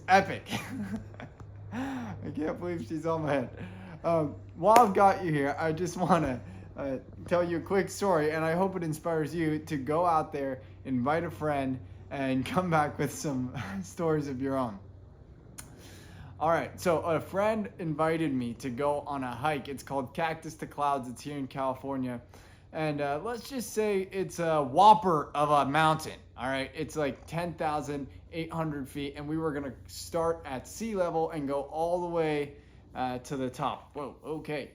epic. I can't believe she's on my head. While I've got you here, I just want to tell you a quick story, and I hope it inspires you to go out there, invite a friend, and come back with some stories of your own. All right, so a friend invited me to go on a hike. It's called Cactus to Clouds. It's here in California. And let's just say it's a whopper of a mountain. All right, it's like 10,800 feet, and we were going to start at sea level and go all the way to the top. Whoa, okay.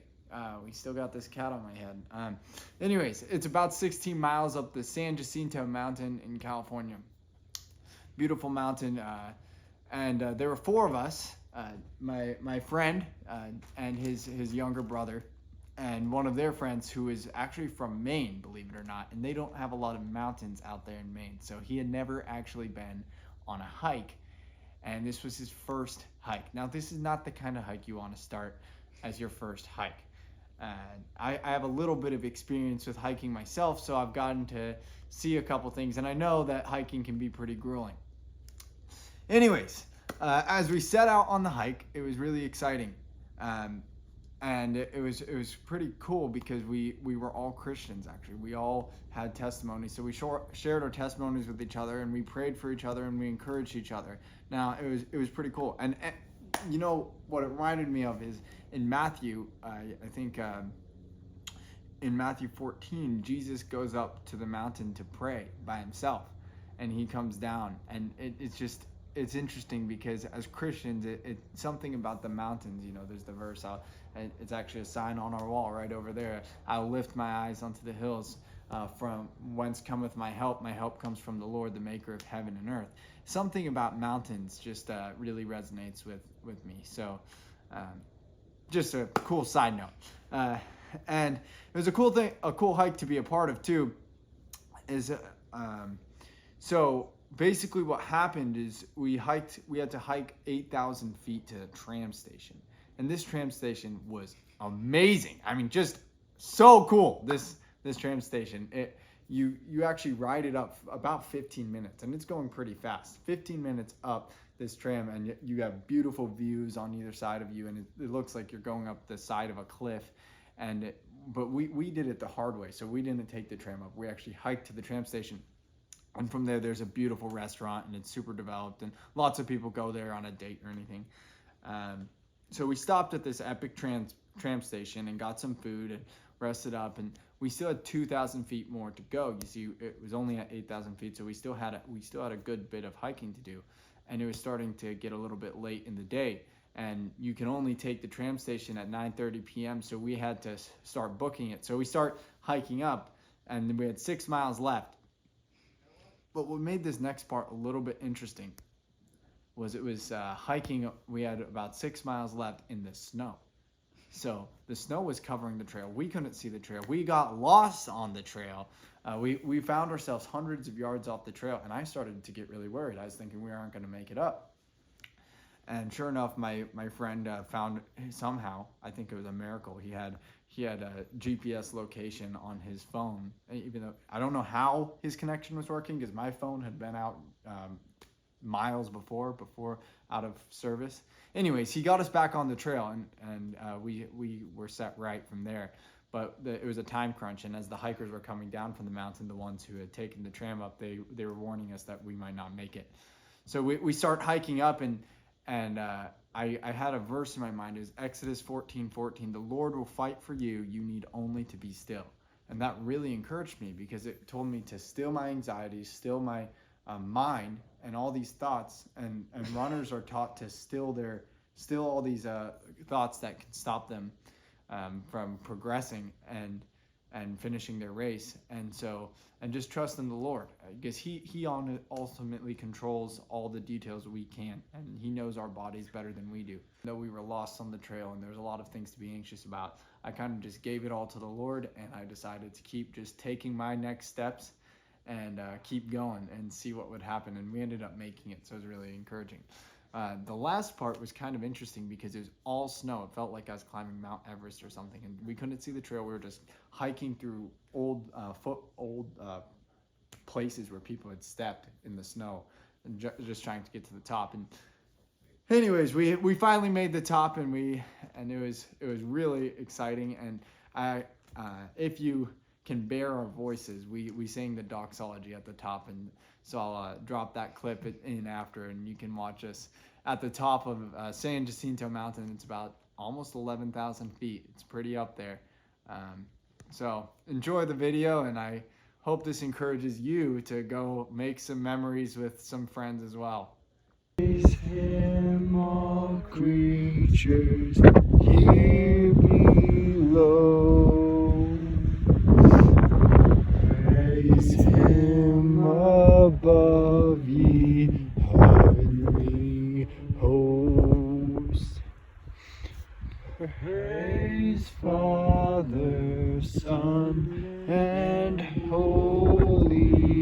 We still got this cat on my head. Anyways, it's about 16 miles up the San Jacinto mountain in California. Beautiful mountain. And there were four of us. My friend and his younger brother, and one of their friends who is actually from Maine, believe it or not, and they don't have a lot of mountains out there in Maine, so he had never actually been on a hike, and this was his first hike. Now, this is not the kind of hike you want to start as your first hike. I have a little bit of experience with hiking myself, so I've gotten to see a couple things, and I know that hiking can be pretty grueling. Anyways, as we set out on the hike, it was really exciting, and it was pretty cool because we were all Christians. Actually, we all had testimonies, so we shared our testimonies with each other, and we prayed for each other, and we encouraged each other. Now it was pretty cool, and you know what it reminded me of is in Matthew, I think in Matthew 14, Jesus goes up to the mountain to pray by himself, and he comes down, and it's interesting because as Christians, it's something about the mountains. You know, there's the verse, it's actually a sign on our wall right over there. I'll lift my eyes unto the hills, from whence cometh my help. My help comes from the Lord, the maker of heaven and earth. Something about mountains just really resonates with me. So just a cool side note. And it was a cool hike to be a part of too. So basically what happened is we had to hike 8,000 feet to the tram station. And this tram station was amazing. I mean, just so cool, this tram station. You actually ride it up about 15 minutes, and it's going pretty fast. 15 minutes up this tram, and you have beautiful views on either side of you, and it looks like you're going up the side of a cliff. But we did it the hard way, so we didn't take the tram up. We actually hiked to the tram station. And from there's a beautiful restaurant, and it's super developed, and lots of people go there on a date or anything. So we stopped at this epic tram station and got some food and rested up, and we still had 2,000 feet more to go. You see, it was only at 8,000 feet, so we still had a good bit of hiking to do, and it was starting to get a little bit late in the day, and you can only take the tram station at 9:30 p.m. So we had to start booking it. So we start hiking up, and we had 6 miles left. But what made this next part a little bit interesting was it was hiking. We had about 6 miles left in the snow. So the snow was covering the trail. We couldn't see the trail. We got lost on the trail. We found ourselves hundreds of yards off the trail, and I started to get really worried. I was thinking we aren't going to make it up. And sure enough, my friend found somehow, I think it was a miracle, he had a GPS location on his phone, even though I don't know how his connection was working because my phone had been out miles before out of service. Anyways, he got us back on the trail, and we were set right from there. But it was a time crunch, and as the hikers were coming down from the mountain, the ones who had taken the tram up, they were warning us that we might not make it. So we start hiking up, and I had a verse in my mind. It was Exodus 14:14. The Lord will fight for you. You need only to be still. And that really encouraged me because it told me to still my anxieties, still my mind, and all these thoughts. And runners are taught to still all these thoughts that can stop them from progressing and finishing their race. And just trust in the Lord, because he ultimately controls all the details we can't, and he knows our bodies better than we do. Though we were lost on the trail and there's a lot of things to be anxious about, I kind of just gave it all to the Lord, and I decided to keep just taking my next steps and keep going and see what would happen. And we ended up making it, so it was really encouraging. The last part was kind of interesting because it was all snow. It felt like I was climbing Mount Everest or something, and we couldn't see the trail. We were just hiking through old places where people had stepped in the snow, and just trying to get to the top. And anyways, we finally made the top, and it was really exciting. And if you can bear our voices, we sang the doxology at the top, and so I'll drop that clip in after, and you can watch us at the top of San Jacinto Mountain. It's about almost 11,000 feet. It's pretty up there. So enjoy the video, and I hope this encourages you to go make some memories with some friends as well. Praise him, all creatures here below. Praise him above, ye heavenly hosts. Praise Father, Son, and Holy